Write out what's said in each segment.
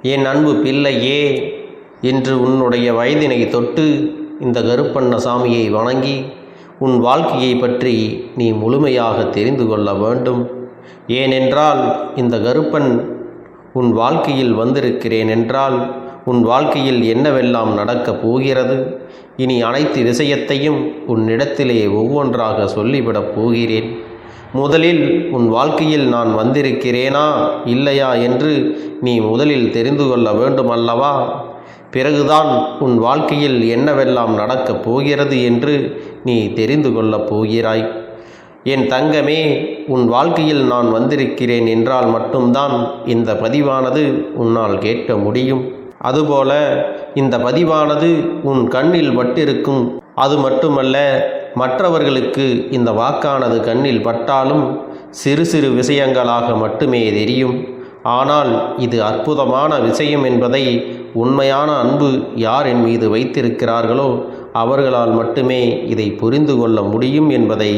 என் அன்பு பிள்ளையே, இன்று உன்னுடைய வயதினை தொட்டு இந்த கருப்பண்ணசாமியை வணங்கி உன் வாழ்க்கையை பற்றி நீ முழுமையாக தெரிந்து கொள்ள வேண்டும். ஏனென்றால் இந்த கருப்பன் உன் வாழ்க்கையில் வந்திருக்கிறேன் என்றால் உன் வாழ்க்கையில் என்னவெல்லாம் நடக்கப் போகிறது, இனி அனைத்து விஷயத்தையும் உன்னிடத்திலே ஒவ்வொன்றாக சொல்லிவிடப் போகிறேன். முதலில் உன் வாழ்க்கையில் நான் வந்திருக்கிறேனா இல்லையா என்று நீ முதலில் தெரிந்து கொள்ள வேண்டும் அல்லவா? பிறகுதான் உன் வாழ்க்கையில் என்னவெல்லாம் நடக்கப் போகிறது என்று நீ தெரிந்து கொள்ளப் போகிறாய். என் தங்கமே, உன் வாழ்க்கையில் நான் வந்திருக்கிறேன் என்றால் மட்டும்தான் இந்த பதிவானது உன்னால் கேட்க முடியும். அதுபோல இந்த பதிவானது உன் கண்ணில் பட்டிருக்கும். அது மட்டுமல்ல, மற்றவர்களுக்கு இந்த வாக்கானது கண்ணில் பட்டாலும் சிறு சிறு விஷயங்களாக மட்டுமே தெரியும். ஆனால் இது அற்புதமான விஷயம் என்பதை உண்மையான அன்பு யார் என் மீது வைத்திருக்கிறார்களோ அவர்களால் மட்டுமே இதை புரிந்து கொள்ள முடியும் என்பதை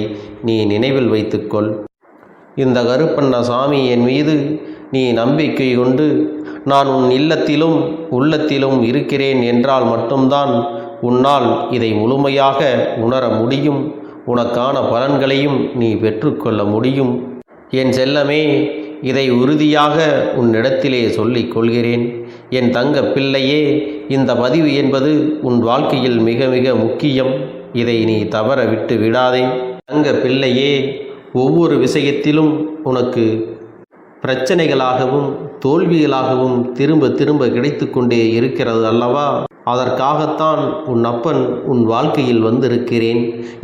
நீ நினைவில் வைத்துக்கொள். இந்த கருப்பண்ணசாமி என் மீது நீ நம்பிக்கை கொண்டு நான் உன் இல்லத்திலும் உள்ளத்திலும் இருக்கிறேன் என்றால் மட்டும்தான் உன்னால் இதை முழுமையாக உணர முடியும். உனக்கான பலன்களையும் நீ பெற்றுக்கொள்ள முடியும். என் செல்லமே, இதை உறுதியாக உன்னிடத்திலே சொல்லிக் கொள்கிறேன். என் தங்க பிள்ளையே, இந்த பதிவு என்பது உன் வாழ்க்கையில் மிக மிக முக்கியம். இதை நீ தவற விட்டு விடாதே. தங்க பிள்ளையே, ஒவ்வொரு விஷயத்திலும் உனக்கு பிரச்சனைகளாகவும் தோல்விகளாகவும் திரும்ப திரும்ப கிடைத்து கொண்டே இருக்கிறது அல்லவா? அதற்காகத்தான் உன் அப்பன் உன் வாழ்க்கையில் வந்திருக்கிறேன்.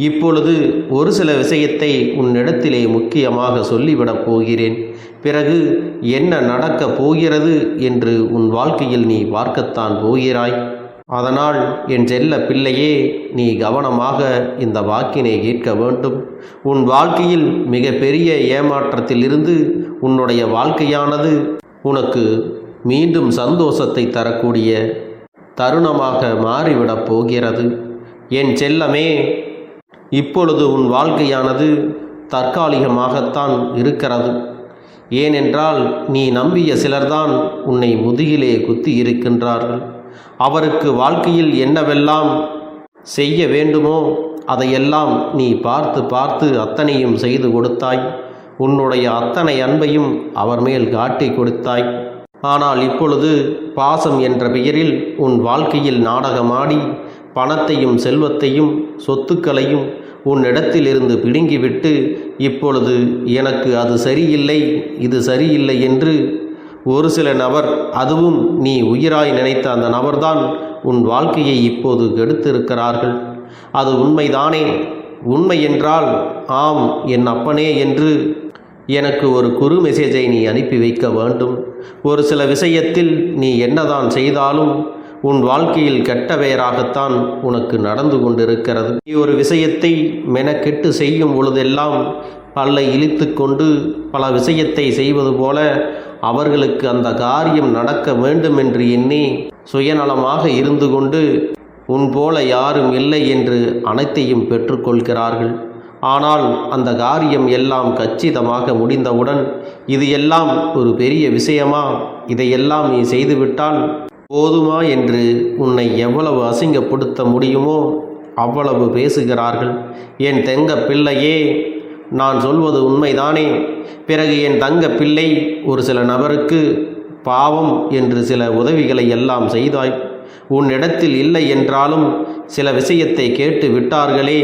இப்பொழுது ஒரு சில விஷயத்தை உன்னிடத்திலே முக்கியமாக சொல்லிவிடப் போகிறேன். பிறகு என்ன நடக்கப் போகிறது என்று உன் வாழ்க்கையில் நீ பார்க்கத்தான் போகிறாய். அதனால் என் செல்ல பிள்ளையே, நீ கவனமாக இந்த வாக்கினை கேட்க வேண்டும். உன் வாழ்க்கையில் மிக பெரிய ஏமாற்றத்திலிருந்து உன்னுடைய வாழ்க்கையானது உனக்கு மீண்டும் சந்தோஷத்தை தரக்கூடிய தருணமாக மாறிவிடப் போகிறது. என் செல்லமே, இப்பொழுது உன் வாழ்க்கையானது தற்காலிகமாகத்தான் இருக்கிறது. ஏனென்றால் நீ நம்பிய சிலர்தான் உன்னை முதுகிலே குத்தி இருக்கின்றார்கள். அவருக்கு வாழ்க்கையில் என்னவெல்லாம் செய்ய வேண்டுமோ அதையெல்லாம் நீ பார்த்து பார்த்து அத்தனையும் செய்து கொடுத்தாய். உன்னுடைய அத்தனை அன்பையும் அவர் மேல் காட்டி கொடுத்தாய். ஆனால் இப்பொழுது பாசம் என்ற பெயரில் உன் வாழ்க்கையில் நாடகமாடி பணத்தையும் செல்வத்தையும் சொத்துக்களையும் உன்னிடத்திலிருந்து பிடுங்கிவிட்டு இப்பொழுது எனக்கு அது சரியில்லை இது சரியில்லை என்று ஒரு சில நபர், அதுவும் நீ உயிராய் நினைத்த அந்த நபர்தான் உன் வாழ்க்கையை இப்போது கெடுத்திருக்கிறார்கள். அது உண்மைதானே? உண்மை என்றால் ஆம் என் அப்பனே என்று எனக்கு ஒரு குறு மெசேஜை நீ அனுப்பி வைக்க வேண்டும். ஒரு சில விஷயத்தில் நீ என்னதான் செய்தாலும் உன் வாழ்க்கையில் கெட்ட பெயராகத்தான் உனக்கு நடந்து கொண்டிருக்கிறது. நீ ஒரு விஷயத்தை மெனக்கெட்டு செய்யும் பொழுதெல்லாம் பல்லை இழித்து கொண்டு பல விஷயத்தை செய்வது போல அவர்களுக்கு அந்த காரியம் நடக்க வேண்டும் என்று எண்ணி சுயநலமாக இருந்து கொண்டு உன் போல யாரும் இல்லை என்று அனைத்தையும் பெற்றுக்கொள்கிறார்கள். ஆனால் அந்த காரியம் எல்லாம் கச்சிதமாக முடிந்தவுடன் இது எல்லாம் ஒரு பெரிய விஷயமா, இதையெல்லாம் நீ செய்துவிட்டால் போதுமா என்று உன்னை எவ்வளவு அசிங்கப்படுத்த முடியுமோ அவ்வளவு பேசுகிறார்கள். என் தங்க பிள்ளையே, நான் சொல்வது உண்மைதானே? பிறகு என் தங்க பிள்ளை, ஒரு சில நபருக்கு பாவம் என்று சில உதவிகளை எல்லாம் செய்தாய். உன்னிடத்தில் இல்லை என்றாலும் சில விஷயத்தை கேட்டு விட்டார்களே,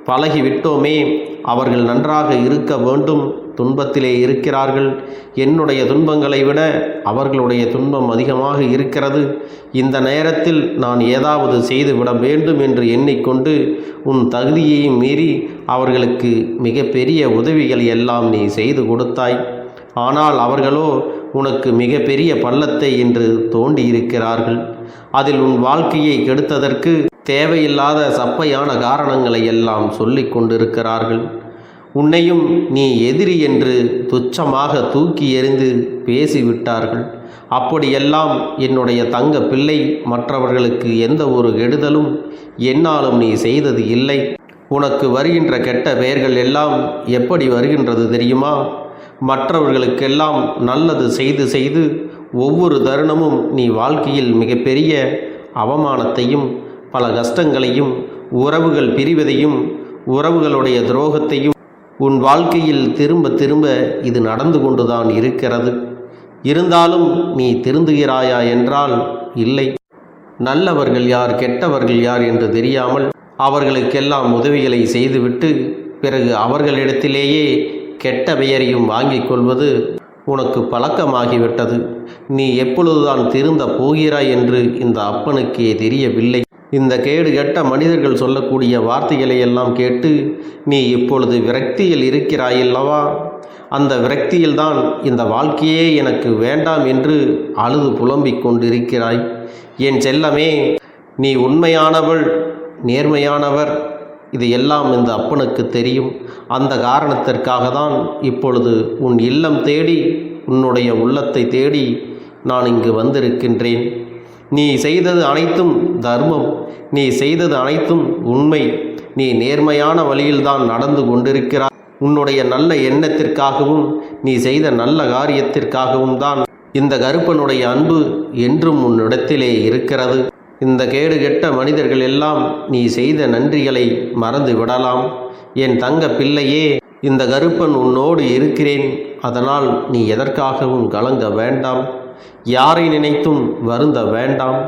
பழகிவிட்டோமே, அவர்கள் நன்றாக இருக்க வேண்டும், துன்பத்திலே இருக்கிறார்கள். என்னுடைய துன்பங்களை விட அவர்களுடைய துன்பம் அதிகமாக இருக்கிறது. இந்த நேரத்தில் நான் ஏதாவது செய்துவிட வேண்டும் என்று எண்ணிக்கொண்டு உன் தகுதியையும் மீறி அவர்களுக்கு மிகப்பெரிய உதவிகள் எல்லாம் நீ செய்து கொடுத்தாய். ஆனால் அவர்களோ உனக்கு மிகப்பெரிய பள்ளத்தை என்று தோண்டி இருக்கிறார்கள். அதில் உன் வாழ்க்கையை கெடுத்ததற்கு தேவையில்லாத சப்பையான காரணங்களை எல்லாம் சொல்லிக் கொண்டிருக்கிறார்கள். உன்னையும் நீ எதிரி என்று துச்சமாக தூக்கி எறிந்து பேசிவிட்டார்கள். அப்படியெல்லாம் என்னுடைய தங்க பிள்ளை, மற்றவர்களுக்கு எந்த ஒரு கெடுதலும் என்னாலும் நீ செய்தது இல்லை. உனக்கு வருகின்ற கெட்ட பெயர்கள் எல்லாம் எப்படி வருகின்றது தெரியுமா? மற்றவர்களுக்கெல்லாம் நல்லது செய்து செய்து ஒவ்வொரு தருணமும் நீ வாழ்க்கையில் மிகப்பெரிய அவமானத்தையும் பல கஷ்டங்களையும் உறவுகள் பிரிவதையும் உறவுகளுடைய துரோகத்தையும் உன் வாழ்க்கையில் திரும்ப திரும்ப இது நடந்து கொண்டுதான் இருக்கிறது. இருந்தாலும் நீ திருந்துகிறாயா என்றால் இல்லை. நல்லவர்கள் யார் கெட்டவர்கள் யார் என்று தெரியாமல் அவர்களுக்கெல்லாம் உதவிகளை செய்துவிட்டு பிறகு அவர்களிடத்திலேயே கெட்ட பெயரையும் வாங்கிக் கொள்வது உனக்கு பழக்கமாகிவிட்டது. நீ எப்பொழுதுதான் திருந்த போகிறாய் என்று இந்த அப்பனுக்கே தெரியவில்லை. இந்த கேடு கெட்ட மனிதர்கள் சொல்லக்கூடிய வார்த்தைகளை எல்லாம் கேட்டு நீ இப்பொழுது விரக்தியில் இருக்கிறாயல்லவா? அந்த விரக்தியில்தான் இந்த வாழ்க்கையே எனக்கு வேண்டாம் என்று அழுது புலம்பிக் கொண்டிருக்கிறாய். என் செல்லமே, நீ உண்மையானவள், நேர்மையானவர், இது எல்லாம் இந்த அப்பனுக்கு தெரியும். அந்த காரணத்திற்காக தான் இப்பொழுது உன் இல்லம் தேடி உன்னுடைய உள்ளத்தை தேடி நான் இங்கு வந்திருக்கின்றேன். நீ செய்தது அனைத்தும் தர்மம், நீ செய்தது அனைத்தும் உண்மை, நீ நேர்மையான வழியில்தான் நடந்து கொண்டிருக்கிறாய். உன்னுடைய நல்ல எண்ணத்திற்காகவும் நீ செய்த நல்ல காரியத்திற்காகவும் தான் இந்த கருப்பனுடைய அன்பு என்றும் உன்னிடத்திலே இருக்கிறது. இந்த கேடு கெட்ட மனிதர்கள் எல்லாம் நீ செய்த நன்றிகளை மறந்து விடலாம். என் தங்க பிள்ளையே, இந்த கருப்பன் உன்னோடு இருக்கிறேன். அதனால் நீ எதற்காகவும் கலங்க வேண்டாம், யாரை நினைத்தும் வருந்த வேண்டாம்.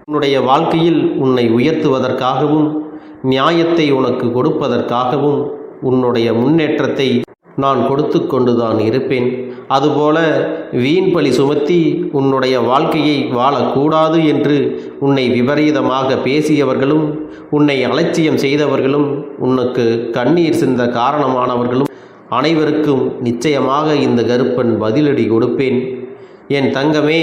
உன்னுடைய வாழ்க்கையில் உன்னை உயர்த்துவதற்காகவும் நியாயத்தை உனக்கு கொடுப்பதற்காகவும் உன்னுடைய முன்னேற்றத்தை நான் கொடுத்து கொண்டுதான் இருப்பேன். அதுபோல வீண் பழி சுமத்தி உன்னுடைய வாழ்க்கையை வாழக்கூடாது என்று உன்னை விபரீதமாக பேசியவர்களும் உன்னை அலட்சியம் செய்தவர்களும் உனக்கு கண்ணீர் சிந்த காரணமானவர்களும் அனைவருக்கும் நிச்சயமாக இந்த கருப்பன் பதிலடி கொடுப்பேன். என் தங்கமே,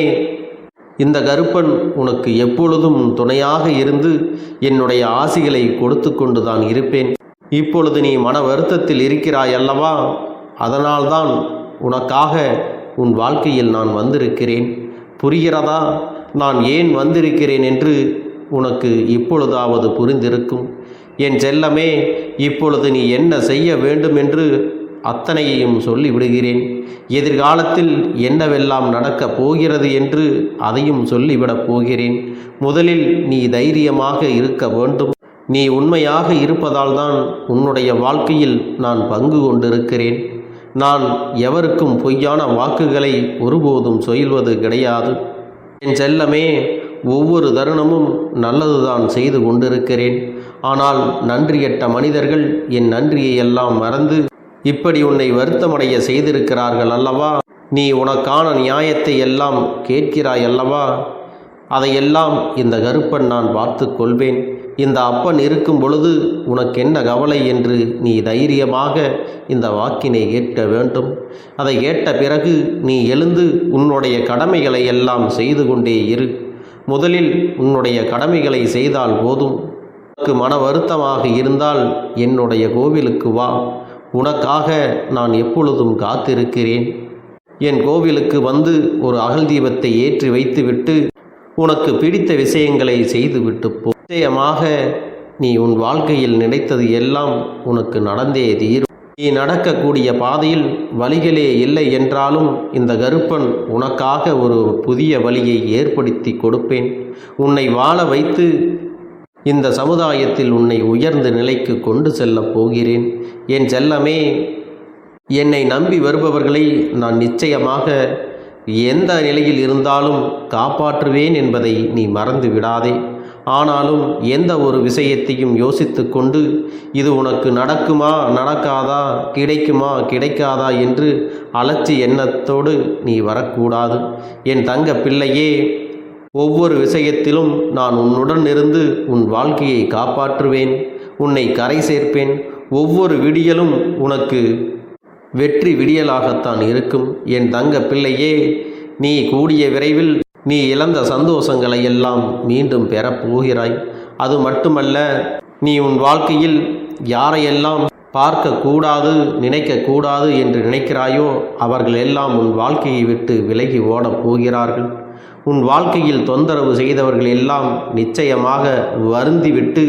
இந்த கருப்பன் உனக்கு எப்பொழுதும் துணையாக இருந்து என்னுடைய ஆசிகளை கொடுத்து கொண்டுதான் இருப்பேன். இப்பொழுது நீ மன வருத்தத்தில் இருக்கிறாய் அல்லவா? அதனால்தான் உனக்காக உன் வாழ்க்கையில் நான் வந்திருக்கிறேன். புரிகிறதா? நான் ஏன் வந்திருக்கிறேன் என்று உனக்கு இப்பொழுதாவது புரிந்திருக்கும். என் செல்லமே, இப்பொழுது நீ என்ன செய்ய வேண்டும் என்று அத்தனையையும் சொல்லிவிடுகிறேன். எதிர்காலத்தில் என்னவெல்லாம் நடக்கப் போகிறது என்று அதையும் சொல்லிவிடப் போகிறேன். முதலில் நீ தைரியமாக இருக்க வேண்டும். நீ உண்மையாக இருப்பதால் தான் உன்னுடைய வாழ்க்கையில் நான் பங்கு கொண்டிருக்கிறேன். நான் எவருக்கும் பொய்யான வாக்குகளை ஒருபோதும் சொல்வது கிடையாது. என் செல்லமே, ஒவ்வொரு தருணமும் நல்லதுதான் செய்து கொண்டிருக்கிறேன். ஆனால் நன்றியற்ற மனிதர்கள் என் நன்றியை எல்லாம் மறந்து இப்படி உன்னை வருத்தமடைய செய்திருக்கிறார்கள் அல்லவா? நீ உனக்கான நியாயத்தை எல்லாம் கேட்கிறாய் அல்லவா? அதையெல்லாம் இந்த கருப்பன் நான் பார்த்து கொள்வேன். இந்த அப்பன் இருக்கும் பொழுது உனக்கு என்ன கவலை என்று நீ தைரியமாக இந்த வாக்கினை கேட்க வேண்டும். அதை கேட்ட பிறகு நீ எழுந்து உன்னுடைய கடமைகளை எல்லாம் செய்து கொண்டே இரு. முதலில் உன்னுடைய கடமைகளை செய்தால் போதும். உனக்கு மன வருத்தமாக இருந்தால் என்னுடைய கோவிலுக்கு வா. உனக்காக நான் எப்பொழுதும் காத்திருக்கிறேன். என் கோவிலுக்கு வந்து ஒரு அகல் தீபத்தை ஏற்றி வைத்துவிட்டு உனக்கு பிடித்த விஷயங்களை செய்துவிட்டு போ. நிச்சயமாக நீ உன் வாழ்க்கையில் நினைத்தது எல்லாம் உனக்கு நடந்தே தீரும். நீ நடக்கக்கூடிய பாதையில் வழிகளே இல்லை என்றாலும் இந்த கருப்பன் உனக்காக ஒரு புதிய வழியை ஏற்படுத்தி கொடுப்பேன். உன்னை வாழ வைத்து இந்த சமுதாயத்தில் உன்னை உயர்ந்த நிலைக்கு கொண்டு செல்லப் போகிறேன். என் செல்லமே, என்னை நம்பி வருபவர்களை நான் நிச்சயமாக எந்த நிலையில் இருந்தாலும் காப்பாற்றுவேன் என்பதை நீ மறந்து விடாதே. ஆனாலும் எந்த ஒரு விஷயத்தையும் யோசித்து கொண்டு இது உனக்கு நடக்குமா நடக்காதா, கிடைக்குமா கிடைக்காதா என்று அலட்சிய எண்ணத்தோடு நீ வரக்கூடாது. என் தங்க பிள்ளையே, ஒவ்வொரு விஷயத்திலும் நான் உன்னுடன் இருந்து உன் வாழ்க்கையை காப்பாற்றுவேன், உன்னை கரை சேர்ப்பேன். ஒவ்வொரு விடியலும் உனக்கு வெற்றி விடியலாகத்தான் இருக்கும். என் தங்க பிள்ளையே, நீ கூடிய விரைவில் நீ இழந்த சந்தோஷங்களை எல்லாம் மீண்டும் பெறப்போகிறாய். அது மட்டுமல்ல, நீ உன் வாழ்க்கையில் யாரையெல்லாம் பார்க்கக்கூடாது நினைக்கக்கூடாது என்று நினைக்கிறாயோ அவர்கள் எல்லாம் உன் வாழ்க்கையை விட்டு விலகி ஓடப் போகிறார்கள். உன் வாழ்க்கையில் தொந்தரவு செய்தவர்கள் எல்லாம் நிச்சயமாக வருந்திவிட்டு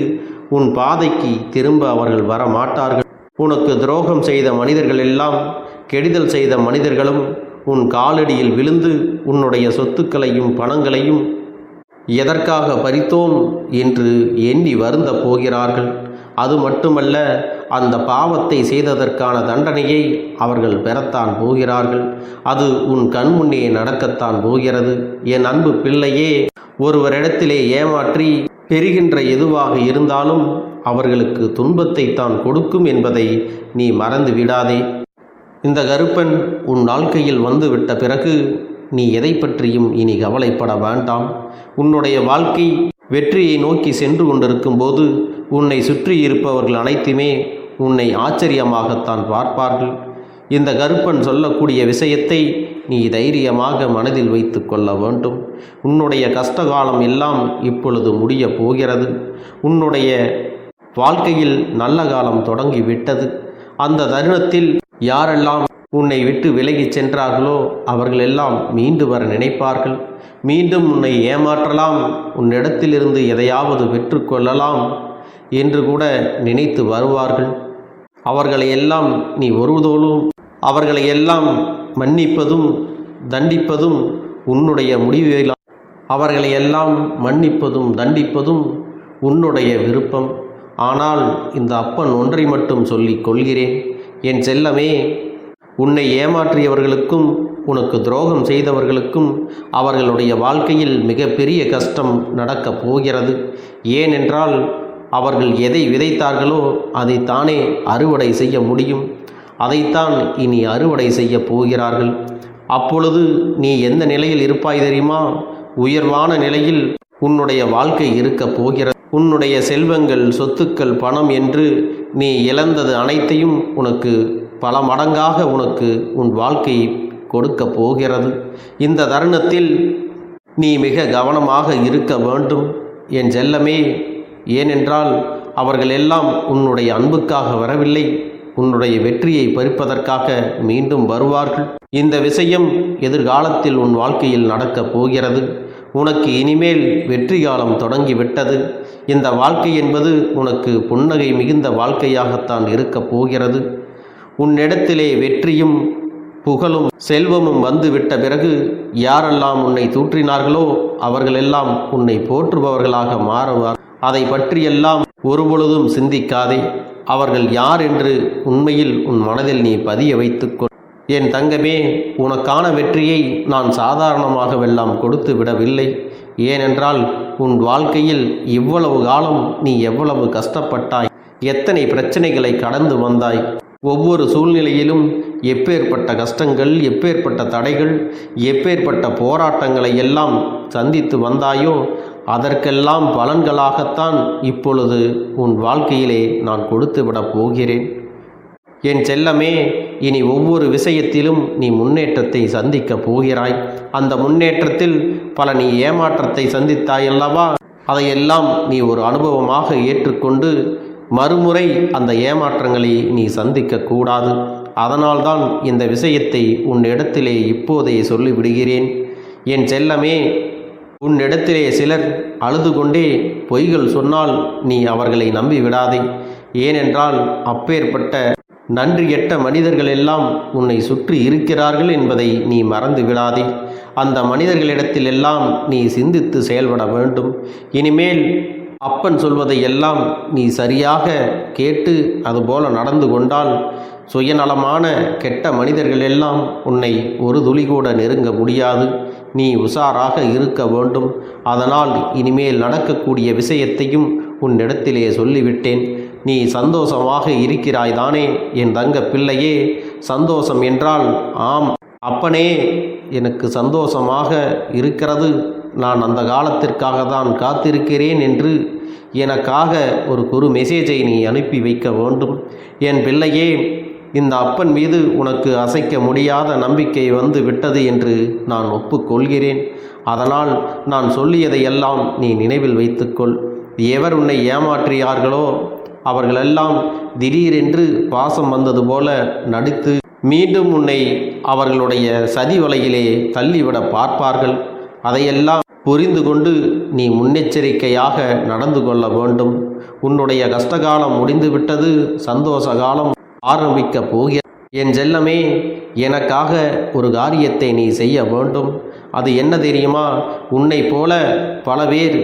உன் பாதைக்கு திரும்ப அவர்கள் வர மாட்டார்கள். உனக்கு துரோகம் செய்த மனிதர்கள் எல்லாம், கெடுதல் செய்த மனிதர்களும் உன் காலடியில் விழுந்து உன்னுடைய சொத்துக்களையும் பணங்களையும் எதற்காக பறித்தோம் என்று எண்ணி வருந்த போகிறார்கள். அது மட்டுமல்ல, அந்த பாவத்தை செய்ததற்கான தண்டனையை அவர்கள் பெறத்தான் போகிறார்கள். அது உன் கண்முன்னே நடக்கத்தான் போகிறது. என் அன்பு பிள்ளையே, ஒருவரிடத்திலே ஏமாற்றி பெறுகின்ற எதுவாக இருந்தாலும் அவர்களுக்கு துன்பத்தை தான் கொடுக்கும் என்பதை நீ மறந்து விடாதே. இந்த கருப்பன் உன் வாழ்க்கையில் வந்துவிட்ட பிறகு நீ எதை பற்றியும் இனி கவலைப்பட வேண்டாம். உன்னுடைய வாழ்க்கை வெற்றியை நோக்கி சென்று கொண்டிருக்கும் போது உன்னை சுற்றி இருப்பவர்கள் அனைத்துமே உன்னை ஆச்சரியமாகத்தான் பார்ப்பார்கள். இந்த கருப்பன் சொல்லக்கூடிய விஷயத்தை நீ தைரியமாக மனதில் வைத்து கொள்ள வேண்டும். உன்னுடைய கஷ்டகாலம் எல்லாம் இப்பொழுது முடிய போகிறது. உன்னுடைய வாழ்க்கையில் நல்ல காலம் தொடங்கிவிட்டது. அந்த தருணத்தில் யாரெல்லாம் உன்னை விட்டு விலகிச் சென்றார்களோ அவர்களெல்லாம் மீண்டு வர நினைப்பார்கள். மீண்டும் உன்னை ஏமாற்றலாம், உன்னிடத்திலிருந்து எதையாவது பெற்றுக்கொள்ளலாம் என்று கூட நினைத்து வருவார்கள். அவர்களையெல்லாம் நீ ஒருவதோடும் அவர்களையெல்லாம் மன்னிப்பதும் தண்டிப்பதும் உன்னுடைய முடிவில். அவர்களையெல்லாம் மன்னிப்பதும் தண்டிப்பதும் உன்னுடைய விருப்பம். ஆனால் இந்த அப்பன் ஒன்றை மட்டும் சொல்லிக் கொள்கிறேன், என் செல்லமே, உன்னை ஏமாற்றியவர்களுக்கும் உனக்கு துரோகம் செய்தவர்களுக்கும் அவர்களுடைய வாழ்க்கையில் மிகப்பெரிய கஷ்டம் நடக்கப் போகிறது. ஏனென்றால் அவர்கள் எதை விதைத்தார்களோ அதைத்தானே அறுவடை செய்ய முடியும். அதைத்தான் இனி அறுவடை செய்ய போகிறார்கள். அப்பொழுது நீ எந்த நிலையில் இருப்பாய் தெரியுமா? உயர்வான நிலையில் உன்னுடைய வாழ்க்கை இருக்கப் போகிறது. உன்னுடைய செல்வங்கள், சொத்துக்கள், பணம் என்று நீ இழந்தது அனைத்தையும் உனக்கு பல மடங்காக உனக்கு உன் வாழ்க்கையை கொடுக்க போகிறது. இந்த தருணத்தில் நீ மிக கவனமாக இருக்க வேண்டும் என் செல்லமே. ஏனென்றால் அவர்கள் எல்லாம் உன்னுடைய அன்புக்காக வரவில்லை, உன்னுடைய வெற்றியை பறிப்பதற்காக மீண்டும் வருவார்கள். இந்த விஷயம் எதிர்காலத்தில் உன் வாழ்க்கையில் நடக்கப் போகிறது. உனக்கு இனிமேல் வெற்றி காலம் தொடங்கிவிட்டது. இந்த வாழ்க்கை என்பது உனக்கு புன்னகை மிகுந்த வாழ்க்கையாகத்தான் இருக்கப் போகிறது. உன்னிடத்திலே வெற்றியும் புகழும் செல்வமும் வந்துவிட்ட பிறகு யாரெல்லாம் உன்னை தூற்றினார்களோ அவர்களெல்லாம் உன்னை போற்றுபவர்களாக மாறுவார். அதை பற்றியெல்லாம் ஒருபொழுதும் சிந்திக்காதே. அவர்கள் யார் என்று உண்மையில் உன் மனதில் நீ பதிய வைத்துக்கொள். என் தங்கமே, உனக்கான வெற்றியை நான் சாதாரணமாகவெல்லாம் கொடுத்து விடவில்லை. ஏனென்றால் உன் வாழ்க்கையில் இவ்வளவு காலம் நீ எவ்வளவு கஷ்டப்பட்டாய், எத்தனை பிரச்சனைகளை கடந்து வந்தாய். ஒவ்வொரு சூழ்நிலையிலும் எப்பேற்பட்ட கஷ்டங்கள், எப்பேற்பட்ட தடைகள், எப்பேற்பட்ட போராட்டங்களை எல்லாம் சந்தித்து வந்தாயோ அதற்கெல்லாம் பலன்களாகத்தான் இப்பொழுது உன் வாழ்க்கையிலே நான் கொடுத்து விடப் போகிறேன். என் செல்லமே, இனி ஒவ்வொரு விஷயத்திலும் நீ முன்னேற்றத்தை சந்திக்கப் போகிறாய். அந்த முன்னேற்றத்தில் பல நீ ஏமாற்றத்தை சந்தித்தாயல்லவா, அதையெல்லாம் நீ ஒரு அனுபவமாக ஏற்றுக்கொண்டு மறுமுறை அந்த ஏமாற்றங்களை நீ சந்திக்கக்கூடாது. அதனால்தான் இந்த விஷயத்தை உன்னிடத்திலே இப்போதே சொல்லிவிடுகிறேன். என் செல்லமே, உன்னிடத்திலே சிலர் அழுது கொண்டே பொய்கள் சொன்னால் நீ அவர்களை நம்பிவிடாதே. ஏனென்றால் அப்பேற்பட்ட நன்றியற்ற மனிதர்கள் எல்லாம் உன்னை சுற்றி இருக்கிறார்கள் என்பதை நீ மறந்து விடாதே. அந்த மனிதர்களிடத்திலெல்லாம் நீ சிந்தித்து செயல்பட வேண்டும். இனிமேல் அப்பன் சொல்வதை எல்லாம் நீ சரியாக கேட்டு அதுபோல நடந்து கொண்டால் சுயநலமான கெட்ட மனிதர்கள் எல்லாம் உன்னை ஒரு துளி கூட நெருங்க முடியாது. நீ உஷாராக இருக்க வேண்டும். அதனால் இனிமேல் நடக்கக்கூடிய விஷயத்தையும் உன்னிடத்திலே சொல்லிவிட்டேன். நீ சந்தோஷமாக இருக்கிறாய் தானே என் தங்க பிள்ளையே? சந்தோஷம் என்றால் ஆம் அப்பனே, எனக்கு சந்தோஷமாக இருக்கிறது, நான் அந்த காலத்திற்காக தான் காத்திருக்கிறேன் என்று எனக்காக ஒரு குறு மெசேஜை நீ அனுப்பி வைக்க வேண்டும். என் பிள்ளையே, இந்த அப்பன் மீது உனக்கு அசைக்க முடியாத நம்பிக்கை வந்து விட்டது என்று நான் ஒப்புக்கொள்கிறேன். அதனால் நான் சொல்லியதையெல்லாம் நீ நினைவில் வைத்துக்கொள். எவர் உன்னை ஏமாற்றியார்களோ அவர்களெல்லாம் திடீரென்று பாசம் வந்தது போல நடித்து மீண்டும் உன்னை அவர்களுடைய சதி வலையிலே தள்ளிவிட பார்ப்பார்கள். அதையெல்லாம் புரிந்து கொண்டு நீ முன்னெச்சரிக்கையாக நடந்து கொள்ள வேண்டும். உன்னுடைய கஷ்டகாலம் முடிந்துவிட்டது, சந்தோஷ காலம் ஆரம்பிக்க போகிற. என் செல்லமே, எனக்காக ஒரு காரியத்தை நீ செய்ய வேண்டும். அது என்ன தெரியுமா? உன்னை போல பல பேர்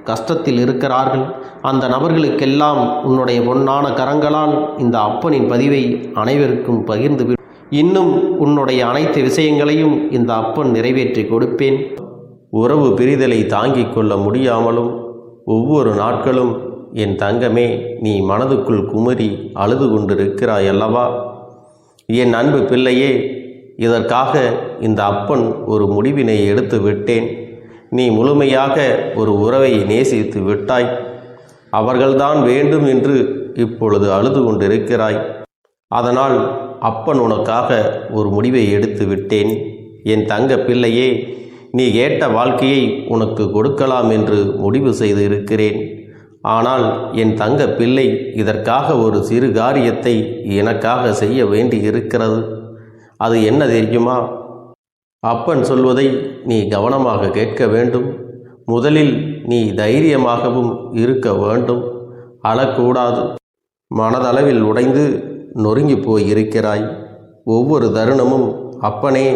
கஷ்டத்தில் இருக்கிறார்கள். அந்த நபர்களுக்கெல்லாம் உன்னுடைய பொன்னான கரங்களால் இந்த அப்பனின் பதிவை அனைவருக்கும் பகிர்ந்து விடு. இன்னும் உன்னுடைய அனைத்து விஷயங்களையும் இந்த அப்பன் நிறைவேற்றி கொடுப்பேன். உறவு பிரிதலை தாங்கிக் கொள்ள முடியாமலும் ஒவ்வொரு நாட்களும் என் தங்கமே நீ மனதுக்குள் குமரி அழுது கொண்டிருக்கிறாய் அல்லவா? என் அன்பு பிள்ளையே, இதற்காக இந்த அப்பன் ஒரு முடிவினை எடுத்து விட்டேன். நீ முழுமையாக ஒரு உறவை நேசித்து விட்டாய். அவர்கள்தான் வேண்டும் என்று இப்பொழுது அழுது கொண்டிருக்கிறாய். அதனால் அப்பன் உனக்காக ஒரு முடிவை எடுத்து விட்டேன். என் தங்க பிள்ளையே, நீ கேட்ட வாழ்க்கையை உனக்கு கொடுக்கலாம் என்று முடிவு செய்து இருக்கிறேன். ஆனால் என் தங்க பிள்ளை, இதற்காக ஒரு சிறு காரியத்தை எனக்காக செய்ய வேண்டி இருக்கிறது. அது என்ன தெரியுமா? அப்பன் சொல்வதை நீ கவனமாக கேட்க வேண்டும். முதலில் நீ தைரியமாகவும் இருக்க வேண்டும். அழக்கூடாது. மனதளவில் உடைந்து நொறுங்கி போய் இருக்கிறாய். ஒவ்வொரு தருணமும் அப்பனே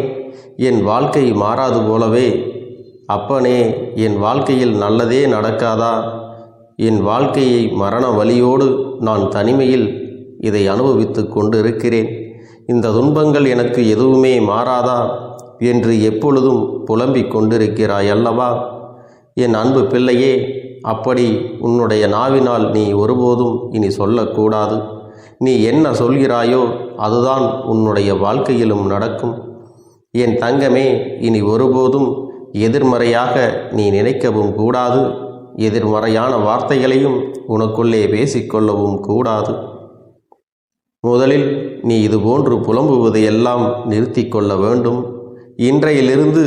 என் வாழ்க்கை மாறாது போலவே, அப்பனே என் வாழ்க்கையில் நல்லதே நடக்காதா, என் வாழ்க்கையை மரண வலியோடு நான் தனிமையில் இதை அனுபவித்து கொண்டு இருக்கிறேன். இந்த துன்பங்கள் எனக்கு எதுவுமே மாறாதா என்று எப்பொழுதும் புலம்பிக் கொண்டிருக்கிறாய் அல்லவா? என் அன்பு பிள்ளையே, அப்படி உன்னுடைய நாவினால் நீ ஒருபோதும் இனி சொல்லக்கூடாது. நீ என்ன சொல்கிறாயோ அதுதான் உன்னுடைய வாழ்க்கையிலும் நடக்கும். என் தங்கமே, இனி ஒருபோதும் எதிர்மறையாக நீ நினைக்கவும் கூடாது. எதிர்மறையான வார்த்தைகளையும் உனக்குள்ளே பேசிக்கொள்ளவும் கூடாது. முதலில் நீ இதுபோன்று புலம்புவதையெல்லாம் நிறுத்தி கொள்ள வேண்டும். இன்றையிலிருந்து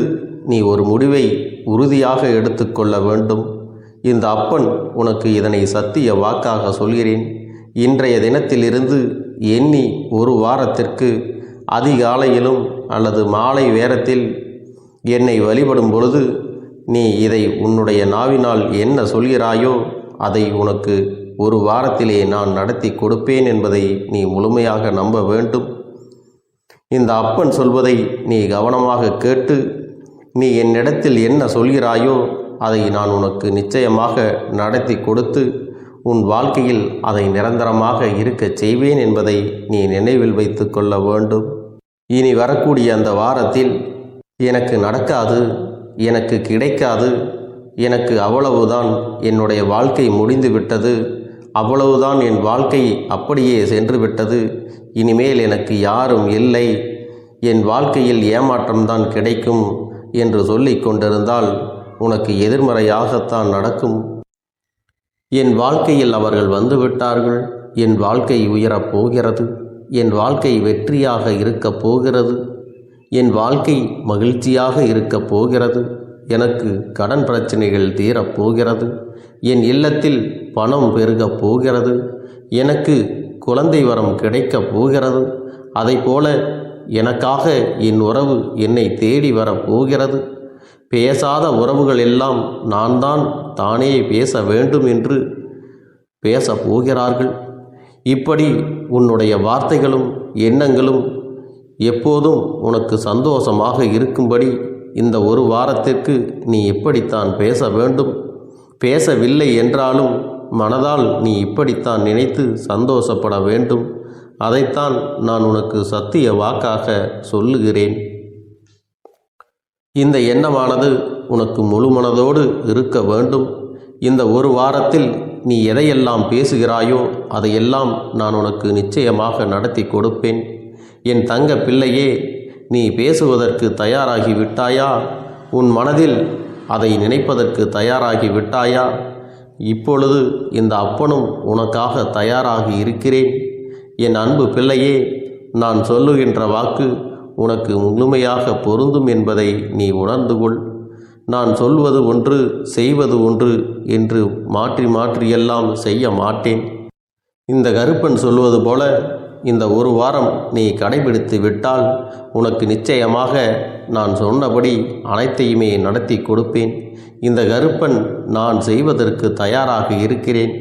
நீ ஒரு முடிவை உறுதியாக எடுத்துக்கொள்ள வேண்டும். இந்த அப்பன் உனக்கு இதனை சத்திய வாக்காக சொல்கிறேன். இன்றைய தினத்திலிருந்து எண்ணி ஒரு வாரத்திற்கு அதிகாலையிலும் அல்லது மாலை நேரத்தில் என்னை வழிபடும் பொழுது நீ இதை உன்னுடைய நாவினால் என்ன சொல்கிறாயோ அதை உனக்கு ஒரு வாரத்திலே நான் நடத்தி கொடுப்பேன் என்பதை நீ முழுமையாக நம்ப வேண்டும். இந்த அப்பன் சொல்வதை நீ கவனமாக கேட்டு நீ என்னிடத்தில் என்ன சொல்கிறாயோ அதை நான் உனக்கு நிச்சயமாக நடத்தி கொடுத்து உன் வாழ்க்கையில் அதை நிரந்தரமாக இருக்கச் செய்வேன் என்பதை நீ நினைவில் வைத்து கொள்ள வேண்டும். இனி வரக்கூடிய அந்த வாரத்தில் எனக்கு நடக்காது, எனக்கு கிடைக்காது, எனக்கு அவ்வளவுதான், என்னுடைய வாழ்க்கை முடிந்து விட்டது, அவ்வளவுதான், என் வாழ்க்கை அப்படியே சென்று விட்டது, இனிமேல் எனக்கு யாரும் இல்லை, என் வாழ்க்கையில் ஏமாற்றம்தான் கிடைக்கும் என்று சொல்லிக் கொண்டிருந்தால் உனக்கு எதிர்மறையாகத்தான் நடக்கும். என் வாழ்க்கையில் அவர்கள் வந்துவிட்டார்கள், என் வாழ்க்கை உயரப் போகிறது, என் வாழ்க்கை வெற்றியாக இருக்கப் போகிறது, என் வாழ்க்கை மகிழ்ச்சியாக இருக்கப் போகிறது, எனக்கு கடன் பிரச்சனைகள் தீரப்போகிறது, என் இல்லத்தில் பணம் பெருகப் போகிறது, எனக்கு குழந்தை வரம் கிடைக்கப் போகிறது, அதைப்போல எனக்காக என் உறவு என்னை தேடி வரப்போகிறது, பேசாத உறவுகள் எல்லாம் நான் தான் தானே பேச வேண்டும் என்று பேசப் போகிறார்கள். இப்படி உன்னுடைய வார்த்தைகளும் எண்ணங்களும் எப்போதும் உனக்கு சந்தோஷமாக இருக்கும்படி இந்த ஒரு வாரத்திற்கு நீ இப்படித்தான் பேச வேண்டும். பேசவில்லை என்றாலும் மனதால் நீ இப்படித்தான் நினைத்து சந்தோஷப்பட வேண்டும். அதைத்தான் நான் உனக்கு சத்திய வாக்காக சொல்லுகிறேன். இந்த எண்ணமானது உனக்கு முழு மனதோடு இருக்க வேண்டும். இந்த ஒரு வாரத்தில் நீ எதையெல்லாம் பேசுகிறாயோ அதையெல்லாம் நான் உனக்கு நிச்சயமாக நடத்தி கொடுப்பேன். என் தங்க பிள்ளையே, நீ பேசுவதற்கு தயாராகி விட்டாயா? உன் மனதில் அதை நினைப்பதற்கு தயாராகி விட்டாயா? இப்பொழுது இந்த அப்பனும் உனக்காக தயாராகி இருக்கிறேன். என் அன்பு பிள்ளையே, நான் சொல்லுகின்ற வாக்கு உனக்கு முழுமையாக பொருந்தும் என்பதை நீ உணர்ந்து கொள். நான் சொல்வது ஒன்று செய்வது ஒன்று என்று மாற்றி மாற்றியெல்லாம் செய்ய மாட்டேன். இந்த கருப்பன் சொல்வது போல இந்த ஒரு வாரம் நீ கடைபிடித்து விட்டால் உனக்கு நிச்சயமாக நான் சொன்னபடி அனைத்தையுமே நடத்தி கொடுப்பேன். இந்த கருப்பன் நான் செய்வதற்கு தயாராக இருக்கிறேன்.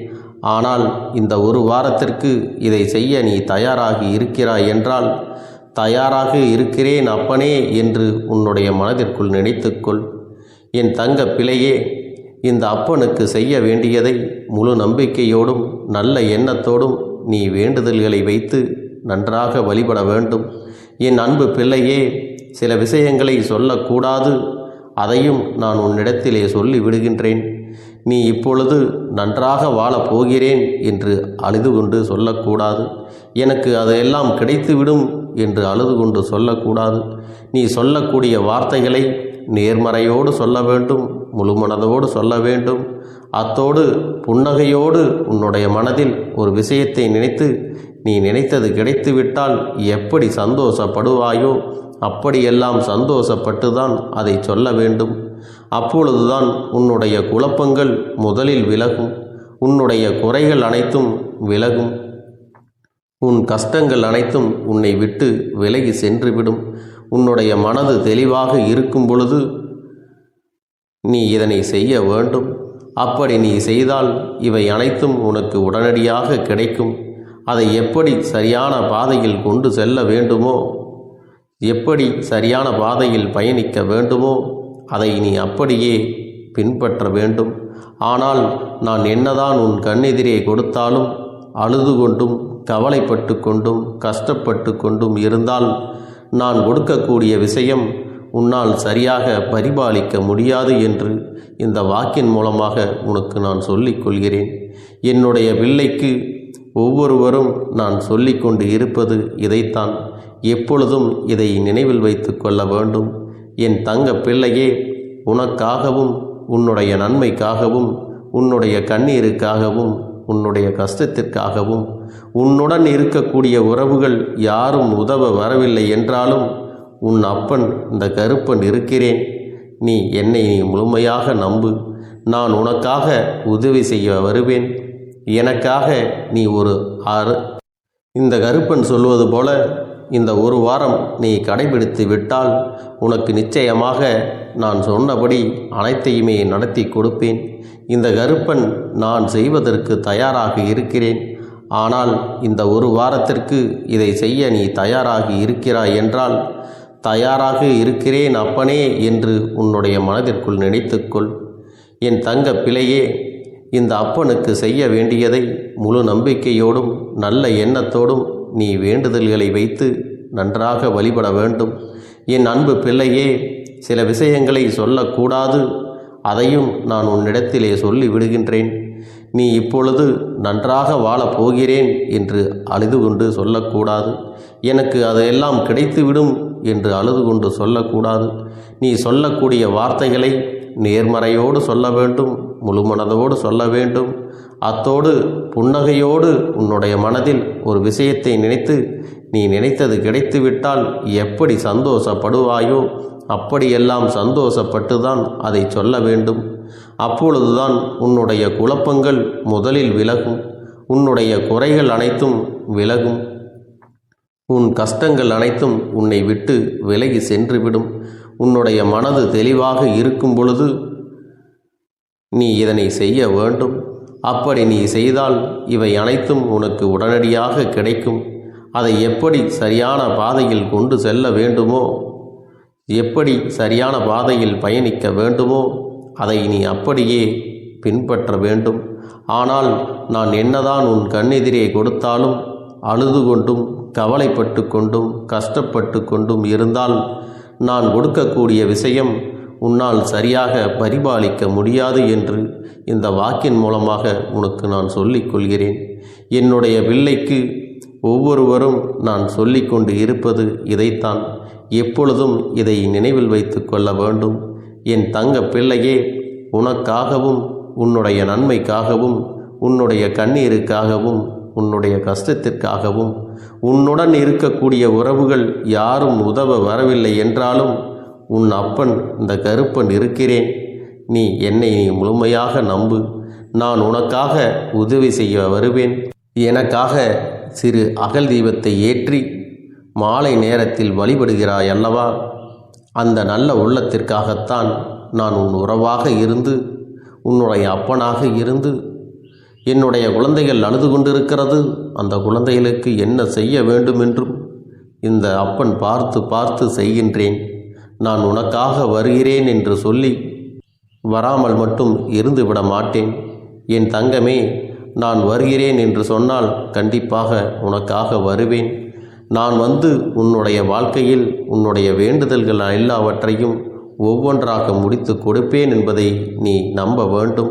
ஆனால் இந்த ஒரு வாரத்திற்கு இதை செய்ய நீ தயாராகி இருக்கிறாய் என்றால், தயாராக இருக்கிறேன் அப்பனே என்று உன்னுடைய மனதிற்குள் நினைத்துக்கொள். என் தங்க பிள்ளையே, இந்த அப்பனுக்கு செய்ய வேண்டியதை முழு நம்பிக்கையோடும் நல்ல எண்ணத்தோடும் நீ வேண்டுதல்களை வைத்து நன்றாக வழிபட வேண்டும். என் அன்பு பிள்ளையே, சில விஷயங்களை சொல்லக்கூடாது, அதையும் நான் உன்னிடத்திலே சொல்லி விடுகின்றேன். நீ இப்பொழுது நன்றாக வாழப் போகிறேன் என்று அழுது கொண்டு சொல்லக்கூடாது. எனக்கு அதையெல்லாம் கிடைத்துவிடும் என்று அழுது கொண்டு சொல்லக்கூடாது. நீ சொல்லக்கூடிய வார்த்தைகளை நேர்மறையோடு சொல்ல வேண்டும், முழுமனதோடு சொல்ல வேண்டும். அத்தோடு புன்னகையோடு உன்னுடைய மனதில் ஒரு விஷயத்தை நினைத்து, நீ நினைத்தது கிடைத்துவிட்டால் எப்படி சந்தோஷப்படுவாயோ அப்படியெல்லாம் சந்தோஷப்பட்டுதான் அதை சொல்ல வேண்டும். அப்பொழுதுதான் உன்னுடைய குழப்பங்கள் முதலில் விலகும், உன்னுடைய குறைகள் அனைத்தும் விலகும், உன் கஷ்டங்கள் அனைத்தும் உன்னை விட்டு விலகி சென்றுவிடும். உன்னுடைய மனது தெளிவாக இருக்கும் பொழுது நீ இதனை செய்ய வேண்டும். அப்படி நீ செய்தால் இவை அனைத்தும் உனக்கு உடனடியாக கிடைக்கும். அதை எப்படி சரியான பாதையில் கொண்டு செல்ல வேண்டுமோ, எப்படி சரியான பாதையில் பயணிக்க வேண்டுமோ அதை நீ அப்படியே பின்பற்ற வேண்டும். ஆனால் நான் என்னதான் உன் கண்ணெதிரே கொடுத்தாலும் அழுது கொண்டும் கவலைப்பட்டு கொண்டும் கஷ்டப்பட்டு கொண்டும் இருந்தால் நான் கொடுக்கக்கூடிய விஷயம் உன்னால் சரியாக பரிபாலிக்க முடியாது என்று இந்த வாக்கின் மூலமாக உனக்கு நான் சொல்லிக் கொள்கிறேன். என்னுடைய பிள்ளைக்கு ஒவ்வொருவரும் நான் சொல்லிக்கொண்டு இருப்பது இதைத்தான். எப்பொழுதும் இதை நினைவில் வைத்து கொள்ள வேண்டும். என் தங்க பிள்ளையே, உனக்காகவும் உன்னுடைய நன்மைக்காகவும் உன்னுடைய கண்ணீருக்காகவும் உன்னுடைய கஷ்டத்திற்காகவும் உன்னுடன் இருக்கக்கூடிய உறவுகள் யாரும் உதவ வரவில்லை என்றாலும் உன் அப்பன் இந்த கருப்பன் இருக்கிறேன். நீ என்னை முழுமையாக நம்பு. நான் உனக்காக உதவி செய்ய வருவேன். எனக்காக நீ இந்த கருப்பன் சொல்வது போல இந்த ஒரு வாரம் நீ கடைபிடித்து விட்டால் உனக்கு நிச்சயமாக நான் சொன்னபடி அனைத்தையுமே நடத்தி கொடுப்பேன். இந்த கருப்பன் நான் செய்வதற்கு தயாராக இருக்கிறேன். ஆனால் இந்த ஒரு வாரத்திற்கு இதை செய்ய நீ தயாராகி இருக்கிறாய் என்றால், தயாராக இருக்கிறேன் அப்பனே என்று உன்னுடைய மனதிற்குள் நினைத்துக்கொள். என் தங்க பிள்ளையே, இந்த அப்பனுக்கு செய்ய வேண்டியதை முழு நம்பிக்கையோடும் நல்ல எண்ணத்தோடும் நீ வேண்டுதல்களை வைத்து நன்றாக வழிபட வேண்டும். என் அன்பு பிள்ளையே, சில விஷயங்களை சொல்லக்கூடாது, அதையும் நான் உன்னிடத்திலே சொல்லி விடுகின்றேன். நீ இப்பொழுது நன்றாக வாழப் போகிறேன் என்று அழுது கொண்டு சொல்லக்கூடாது. எனக்கு அதையெல்லாம் கிடைத்துவிடும் என்று அழுது கொண்டு சொல்லக்கூடாது. நீ சொல்லக்கூடிய வார்த்தைகளை நேர்மறையோடு சொல்ல வேண்டும், முழுமனதோடு சொல்ல வேண்டும். அத்தோடு புன்னகையோடு உன்னுடைய மனதில் ஒரு விஷயத்தை நினைத்து, நீ நினைத்தது கிடைத்துவிட்டால் எப்படி சந்தோஷப்படுவாயோ அப்படியெல்லாம் சந்தோஷப்பட்டுதான் அதை சொல்ல வேண்டும். அப்பொழுதுதான் உன்னுடைய குழப்பங்கள் முதலில் விலகும், உன்னுடைய குறைகள் அனைத்தும் விலகும், உன் கஷ்டங்கள் அனைத்தும் உன்னை விட்டு விலகி சென்றுவிடும். உன்னுடைய மனது தெளிவாக இருக்கும் பொழுது நீ இதனை செய்ய வேண்டும். அப்படி நீ செய்தால் இவை அனைத்தும் உனக்கு உடனடியாக கிடைக்கும். அதை எப்படி சரியான பாதையில் கொண்டு செல்ல வேண்டுமோ, எப்படி சரியான பாதையில் பயணிக்க வேண்டுமோ அதை நீ அப்படியே பின்பற்ற வேண்டும். ஆனால் நான் என்னதான் உன் கண்ணெதிரே கொடுத்தாலும் அழுது கொண்டும் கவலைப்பட்டு கொண்டும் கஷ்டப்பட்டு கொண்டும் இருந்தால் நான் கொடுக்கக்கூடிய விஷயம் உன்னால் சரியாக பரிபாலிக்க முடியாது என்று இந்த வாக்கின் மூலமாக உனக்கு நான் சொல்லிக் கொள்கிறேன். என்னுடைய பிள்ளைக்கு ஒவ்வொருவரும் நான் சொல்லிக்கொண்டு இருப்பது இதைத்தான். எப்பொழுதும் இதை நினைவில் வைத்து கொள்ள வேண்டும். என் தங்க பிள்ளையே, உனக்காகவும் உன்னுடைய நன்மைக்காகவும் உன்னுடைய கண்ணீருக்காகவும் உன்னுடைய கஷ்டத்திற்காகவும் உன்னுடன் இருக்கக்கூடிய உறவுகள் யாரும் உதவ வரவில்லை என்றாலும் உன் அப்பன் இந்த கருப்பன் இருக்கிறேன். நீ என்னை முழுமையாக நம்பு. நான் உனக்காக உதவி செய்ய வருவேன். எனக்காக சிறு அகல் தீபத்தை ஏற்றி மாலை நேரத்தில் வழிபடுகிறாய் அல்லவா? அந்த நல்ல உள்ளத்திற்காகத்தான் நான் உன் உறவாக இருந்து, உன்னுடைய அப்பனாக இருந்து என்னுடைய குழந்தைகள் அழுது கொண்டிருக்கிறது, அந்த குழந்தைகளுக்கு என்ன செய்ய வேண்டும் என்றும் இந்த அப்பன் பார்த்து பார்த்து செய்கின்றேன். நான் உனக்காக வருகிறேன் என்று சொல்லி வராமல் மட்டும் இருந்துவிட மாட்டேன். என் தங்கமே, நான் வருகிறேன் என்று சொன்னால் கண்டிப்பாக உனக்காக வருவேன். நான் வந்து உன்னுடைய வாழ்க்கையில் உன்னுடைய வேண்டுதல்கள் எல்லாவற்றையும் ஒவ்வொன்றாக முடித்து கொடுப்பேன் என்பதை நீ நம்ப வேண்டும்.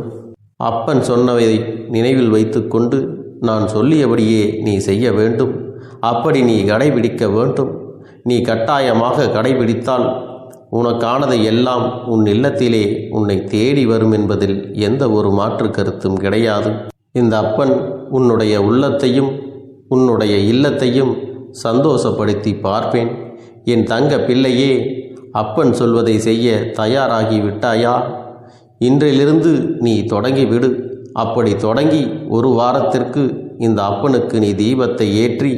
அப்பன் சொன்னதை நினைவில் வைத்துக்கொண்டு நான் சொல்லியபடியே நீ செய்ய வேண்டும். அப்படி நீ கடைபிடிக்க வேண்டும். நீ கட்டாயமாக கடைபிடித்தால் உனக்கானதை எல்லாம் உன் இல்லத்திலே உன்னை தேடி வரும் என்பதில் எந்த ஒரு மாற்று கருத்தும் கிடையாது. இந்த அப்பன் உன்னுடைய உள்ளத்தையும் உன்னுடைய இல்லத்தையும் சந்தோஷப்படுத்தி பார்ப்பேன். என் தங்க பிள்ளையே, அப்பன் சொல்வதை செய்ய தயாராகி விட்டாயா? இன்றிலிருந்து நீ தொடங்கிவிடு. அப்படி தொடங்கி ஒரு வாரத்திற்கு இந்த அப்பனுக்கு நீ தீபத்தை ஏற்றி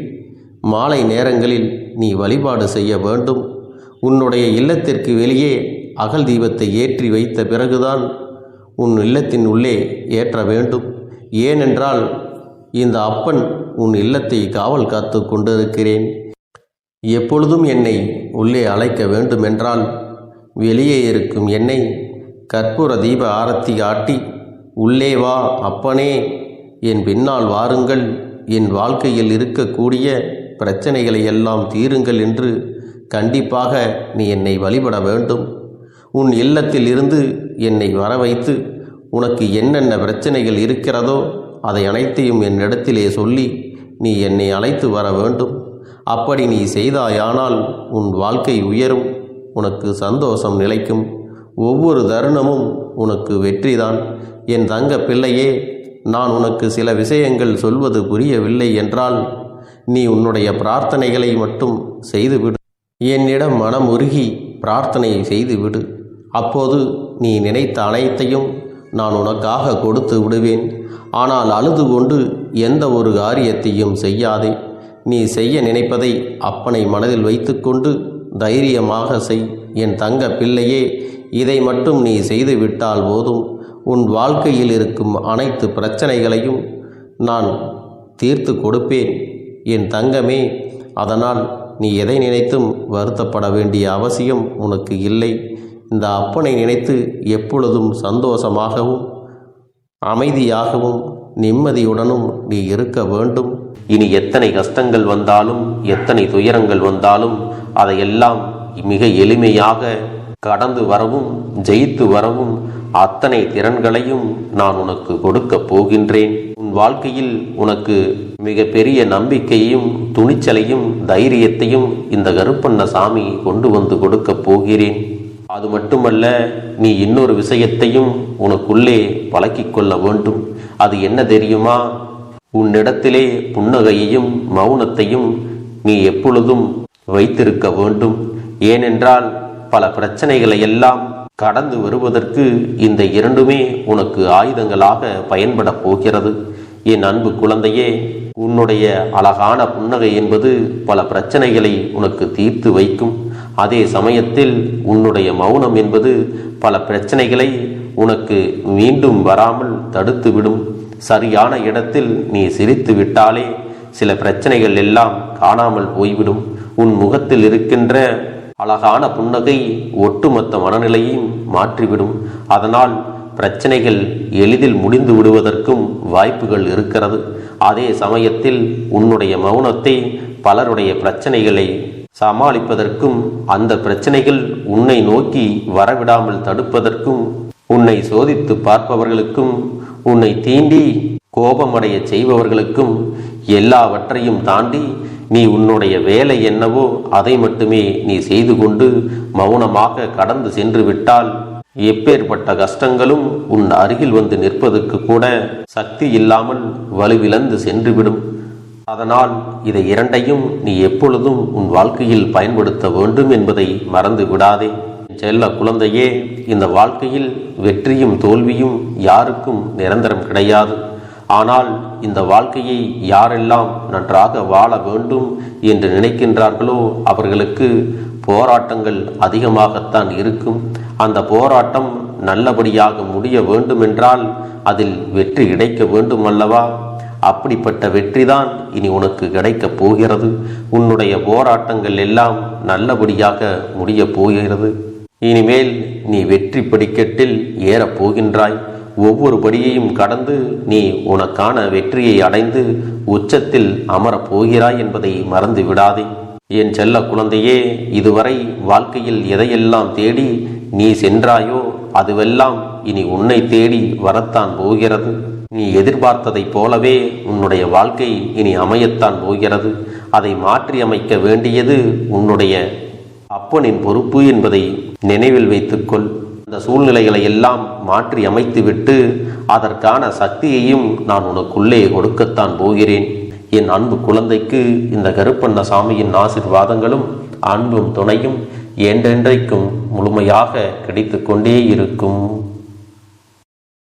மாலை நேரங்களில் நீ வழிபாடு செய்ய வேண்டும். உன்னுடைய இல்லத்திற்கு வெளியே அகல் தீபத்தை ஏற்றி வைத்த பிறகுதான் உன் இல்லத்தின் உள்ளே ஏற்ற வேண்டும். ஏனென்றால் இந்த அப்பன் உன் இல்லத்தை காவல் காத்து கொண்டிருக்கிறேன். எப்பொழுதும் என்னை உள்ளே அழைக்க வேண்டுமென்றால் வெளியே இருக்கும் என்னை கற்பூர தீப ஆரத்தி காட்டி உள்ளே வா அப்பனே, என் பின்னால் வாருங்கள், என் வாழ்க்கையில் இருக்கக்கூடிய பிரச்சனைகளை எல்லாம் தீருங்கள் என்று கண்டிப்பாக நீ என்னை வழிபட வேண்டும். உன் இல்லத்தில் இருந்து என்னை வர வைத்து உனக்கு என்னென்ன பிரச்சனைகள் இருக்கிறதோ அதை அனைத்தையும் என்னிடத்திலே சொல்லி நீ என்னை அழைத்து வர வேண்டும். அப்படி நீ செய்தாயானால் உன் வாழ்க்கை உயரும், உனக்கு சந்தோஷம் நிலைக்கும், ஒவ்வொரு தருணமும் உனக்கு வெற்றிதான். என் தங்க பிள்ளையே, நான் உனக்கு சில விஷயங்கள் சொல்வது புரியவில்லை என்றால் நீ உன்னுடைய பிரார்த்தனைகளை மட்டும் செய்துவிடு. என்னிடம் மனம் உருகி பிரார்த்தனையை செய்துவிடு. அப்போது நீ நினைத்த அனைத்தையும் நான் உனக்காக கொடுத்து விடுவேன். ஆனால் அழுது கொண்டு எந்த ஒரு காரியத்தையும் செய்யாதே. நீ செய்ய நினைப்பதை அப்பனை மனதில் வைத்துக்கொண்டு தைரியமாக செய். என் தங்க பிள்ளையே, இதை மட்டும் நீ செய்துவிட்டால் போதும். உன் வாழ்க்கையில் இருக்கும் அனைத்து பிரச்சனைகளையும் நான் தீர்த்து கொடுப்பேன் என் தங்கமே. அதனால் நீ எதை நினைத்தும் வருத்தப்பட வேண்டிய அவசியம் உனக்கு இல்லை. இந்த அப்பனை நினைத்து எப்பொழுதும் சந்தோஷமாகவும் அமைதியாகவும் நிம்மதியுடனும் நீ இருக்க வேண்டும். இனி எத்தனை கஷ்டங்கள் வந்தாலும் எத்தனை துயரங்கள் வந்தாலும் அதையெல்லாம் மிக எளிமையாக கடந்து வரவும் ஜெயித்து வரவும் அத்தனை திறன்களையும் நான் உனக்கு கொடுக்க போகின்றேன். உன் வாழ்க்கையில் உனக்கு மிக பெரிய நம்பிக்கையையும் துணிச்சலையும் தைரியத்தையும் இந்த கருப்பண்ண சாமி கொண்டு வந்து கொடுக்க போகிறேன். அது மட்டுமல்ல, நீ இன்னொரு விஷயத்தையும் உனக்குள்ளே பழக்கிக் கொள்ள வேண்டும். அது என்ன தெரியுமா? உன்னிடத்திலே புன்னகையையும் மௌனத்தையும் நீ எப்பொழுதும் வைத்திருக்க வேண்டும். ஏனென்றால் பல பிரச்சனைகளை எல்லாம் கடந்து வருவதற்கு இந்த இரண்டுமே உனக்கு ஆயுதங்களாக பயன்பட போகிறது. என் அன்பு குழந்தையே, உன்னுடைய அழகான புன்னகை என்பது பல பிரச்சனைகளை உனக்கு தீர்த்து வைக்கும். அதே சமயத்தில் உன்னுடைய மௌனம் என்பது பல பிரச்சனைகளை உனக்கு மீண்டும் வராமல் தடுத்துவிடும். சரியான இடத்தில் நீ சிரித்து விட்டாலே சில பிரச்சனைகள் எல்லாம் காணாமல் போய்விடும். உன் முகத்தில் இருக்கின்ற அழகான புன்னகை ஒட்டுமொத்த மனநிலையையும் மாற்றிவிடும். அதனால் பிரச்சனைகள் எளிதில் முடிந்து விடுவதற்கும் வாய்ப்புகள் இருக்கிறது. அதே சமயத்தில் உன்னுடைய மௌனத்தை பலருடைய பிரச்சனைகளை சமாளிப்பதற்கும் அந்த பிரச்சனைகள் உன்னை நோக்கி வரவிடாமல் தடுப்பதற்கும் உன்னை சோதித்து பார்ப்பவர்களுக்கும் உன்னை தீண்டி கோபமடைய செய்பவர்களுக்கும் எல்லாவற்றையும் தாண்டி நீ உன்னுடைய வேலை என்னவோ அதை மட்டுமே நீ செய்து கொண்டு மௌனமாக கடந்து சென்று விட்டால் எப்பேற்பட்ட கஷ்டங்களும் உன் அருகில் வந்து நிற்பதற்கு கூட சக்தி இல்லாமல் வலுவிழந்து சென்றுவிடும். அதனால் இதை இரண்டையும் நீ எப்பொழுதும் உன் வாழ்க்கையில் பயன்படுத்த வேண்டும் என்பதை மறந்து விடாதே. செல்ல குழந்தையே, இந்த வாழ்க்கையில் வெற்றியும் தோல்வியும் யாருக்கும் நிரந்தரம் கிடையாது. ஆனால் இந்த வாழ்க்கையை யாரெல்லாம் நன்றாக வாழ வேண்டும் என்று நினைக்கின்றார்களோ அவர்களுக்கு போராட்டங்கள் அதிகமாகத்தான் இருக்கும். அந்த போராட்டம் நல்லபடியாக முடிய வேண்டுமென்றால் அதில் வெற்றி கிடைக்க வேண்டும் அல்லவா? அப்படிப்பட்ட வெற்றிதான் இனி உனக்கு கிடைக்கப் போகிறது. உன்னுடைய போராட்டங்கள் எல்லாம் நல்லபடியாக முடியப் போகிறது. இனிமேல் நீ வெற்றி படிக்கட்டில் ஏறப் போகின்றாய். ஒவ்வொரு படியையும் கடந்து நீ உனக்கான வெற்றியை அடைந்து உச்சத்தில் அமரப் போகிறாய் என்பதை மறந்து விடாதே. என் செல்ல குழந்தையே, இதுவரை வாழ்க்கையில் எதையெல்லாம் தேடி நீ சென்றாயோ அதுவெல்லாம் இனி உன்னை தேடி வரத்தான் போகிறது. நீ எதிர்பார்த்ததைப் போலவே உன்னுடைய வாழ்க்கை இனி அமையத்தான் போகிறது. அதை மாற்றி அமைக்க வேண்டியது உன்னுடைய அப்பனின் பொறுப்பு என்பதை நினைவில் வைத்துக்கொள். அந்த சூழ்நிலைகளை எல்லாம் மாற்றி அமைத்துவிட்டு அதற்கான சக்தியையும் நான் உனக்குள்ளே கொடுக்கத்தான் போகிறேன். என் அன்பு குழந்தைக்கு இந்த கருப்பண்ணசாமியின் ஆசீர்வாதங்களும் அன்பும் துணையும் என்றென்றைக்கும் முழுமையாக கிடைத்து கொண்டே இருக்கும்.